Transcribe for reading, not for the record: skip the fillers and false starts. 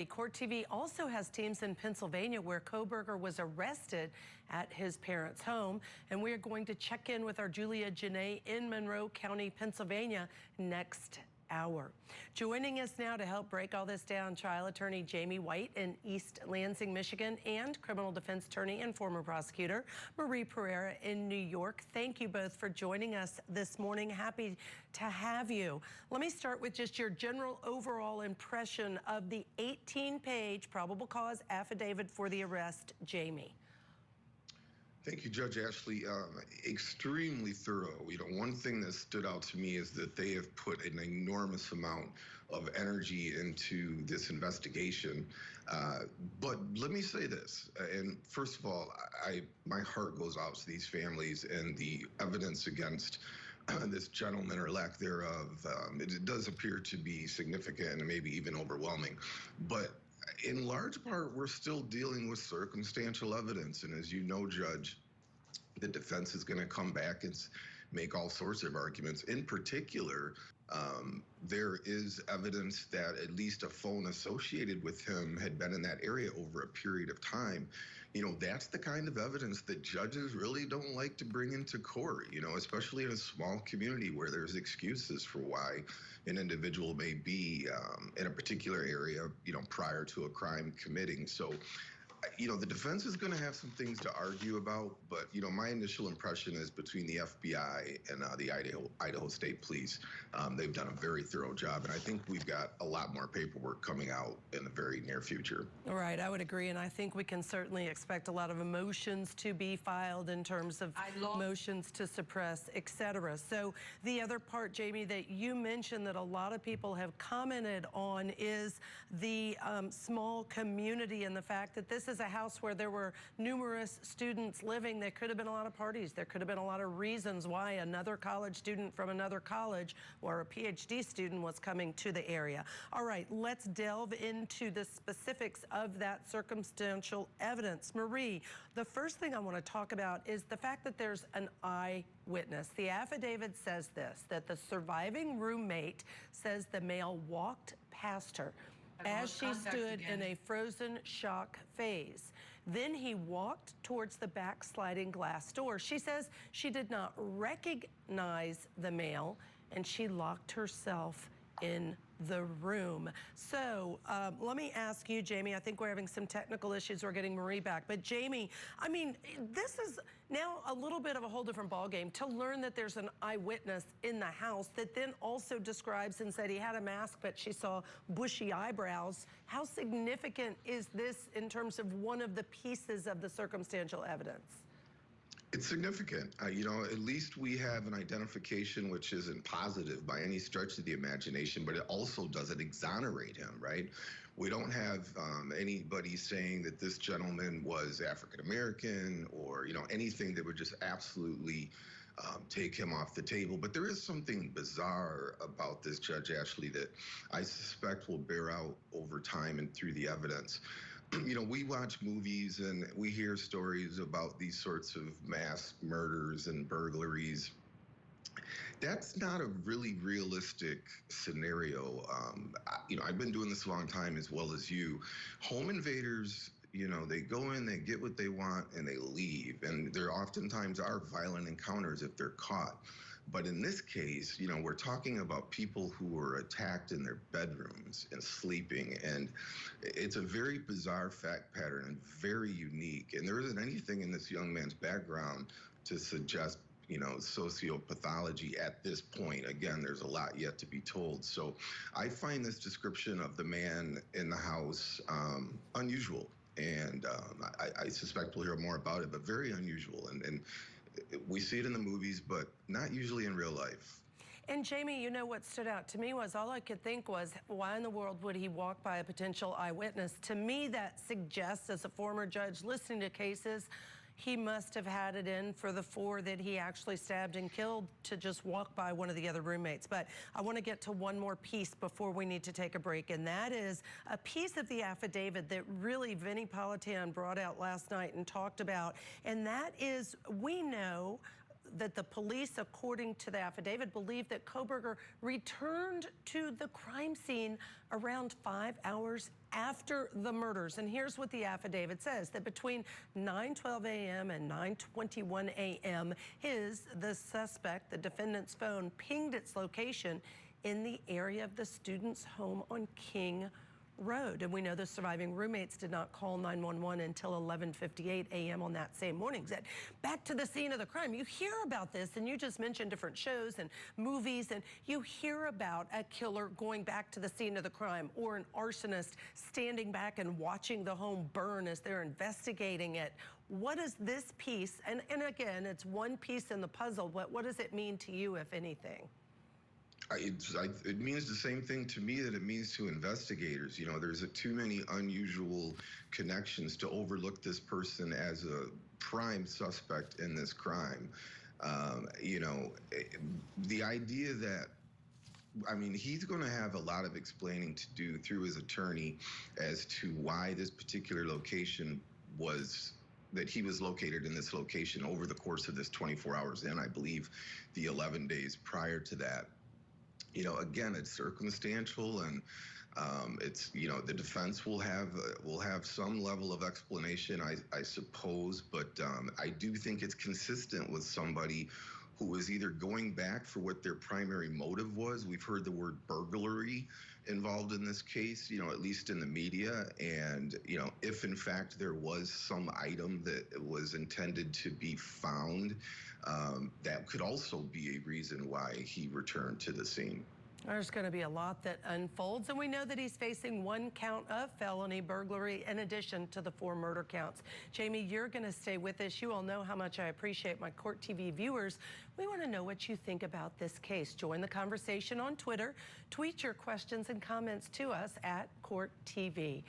Court TV also has teams in Pennsylvania where Kohberger was arrested at his parents' home. And we are going to check in with our Julia Janae in Monroe County, Pennsylvania next hour. Joining us now to help break all this down, trial attorney Jamie White in East Lansing, Michigan, and criminal defense attorney and former prosecutor Marie Pereira in New York. Thank you both for joining us this morning. Happy to have you. Let me start with just your general overall impression of the 18-page probable cause affidavit for the arrest, Jamie. Thank you, Judge Ashley. Extremely thorough. One thing that stood out to me is that they have put an enormous amount of energy into this investigation. But let me say this, and first of all, my heart goes out to these families and the evidence against this gentleman, or lack thereof. It does appear to be significant and maybe even overwhelming. But in large part, we're still dealing with circumstantial evidence. And as you know, Judge, the defense is going to come back and make all sorts of arguments. In particular, there is evidence that at least a phone associated with him had been in that area over a period of time. That's the kind of evidence that judges really don't like to bring into court, especially in a small community where there's excuses for why an individual may be in a particular area, prior to a crime committing. So, the defense is going to have some things to argue about, but, my initial impression is between the FBI and the Idaho State Police, they've done a very thorough job, and I think we've got a lot more paperwork coming out in the very near future. All right, I would agree, and I think we can certainly expect a lot of motions to be filed in terms of motions to suppress, etc. So the other part, Jamie, that you mentioned that a lot of people have commented on is the small community and the fact that this is a house where there were numerous students living. There could have been a lot of parties. There could have been a lot of reasons why another college student from another college or a PhD student was coming to the area. All right, let's delve into the specifics of that circumstantial evidence. Marie, the first thing I want to talk about is the fact that there's an eyewitness. The affidavit says this, that the surviving roommate says the male walked past her as she stood in a frozen shock phase. Then he walked towards the back sliding glass door. She says she did not recognize the male and she locked herself in the room. So let me ask you, Jamie, I think we're having some technical issues. We're getting Marie back. But Jamie, I mean, this is now a little bit of a whole different ballgame to learn that there's an eyewitness in the house that then also describes and said he had a mask, but she saw bushy eyebrows. How significant is this in terms of one of the pieces of the circumstantial evidence? It's significant. At least we have an identification which isn't positive by any stretch of the imagination, but it also doesn't exonerate him, right? We don't have anybody saying that this gentleman was African-American or, anything that would just absolutely take him off the table. But there is something bizarre about this, Judge Ashley, that I suspect will bear out over time and through the evidence. We watch movies and we hear stories about these sorts of mass murders and burglaries. That's not a really realistic scenario. I've been doing this a long time as well as you. Home invaders, they go in, they get what they want, and they leave. And there oftentimes are violent encounters if they're caught. But in this case, we're talking about people who were attacked in their bedrooms and sleeping. And it's a very bizarre fact pattern and very unique. And there isn't anything in this young man's background to suggest sociopathology at this point. Again, there's a lot yet to be told. So I find this description of the man in the house unusual. And I suspect we'll hear more about it, but very unusual. And we see it in the movies, but not usually in real life. And Jamie, what stood out to me was all I could think was, why in the world would he walk by a potential eyewitness? To me, that suggests, as a former judge listening to cases, he must have had it in for the 4 that he actually stabbed and killed to just walk by one of the other roommates. But I want to get to one more piece before we need to take a break, and that is a piece of the affidavit that really Vinnie Politan brought out last night and talked about, and that is, we know that the police, according to the affidavit, believe that Kohberger returned to the crime scene around 5 hours after the murders. And here's what the affidavit says, that between 9:12 a.m. and 9:21 a.m., the suspect, the defendant's phone, pinged its location in the area of the student's home on King Road. And we know the surviving roommates did not call 911 until 11:58 a.m. on that same morning. Back to the scene of the crime. You hear about this, and you just mentioned different shows and movies, and you hear about a killer going back to the scene of the crime, or an arsonist standing back and watching the home burn as they're investigating it. What is this piece? And again, it's one piece in the puzzle, but what does it mean to you, if anything? It means the same thing to me that it means to investigators. You know, there's too many unusual connections to overlook this person as a prime suspect in this crime. You know, the idea that, I mean, he's going to have a lot of explaining to do through his attorney as to why this particular location that he was located in this location over the course of this 24 hours and I believe the 11 days prior to that. You know, again, it's circumstantial, and it's, you know, the defense will have some level of explanation, I suppose, but I do think it's consistent with somebody who is either going back for what their primary motive was. We've heard the word burglary involved in this case, you know, at least in the media. And, you know, if in fact there was some item that was intended to be found, that could also be a reason why he returned to the scene. There's going to be a lot that unfolds, and we know that he's facing one count of felony burglary in addition to the 4 murder counts. Jamie, you're going to stay with us. You all know how much I appreciate my Court TV viewers. We want to know what you think about this case. Join the conversation on Twitter. Tweet your questions and comments to us at Court TV.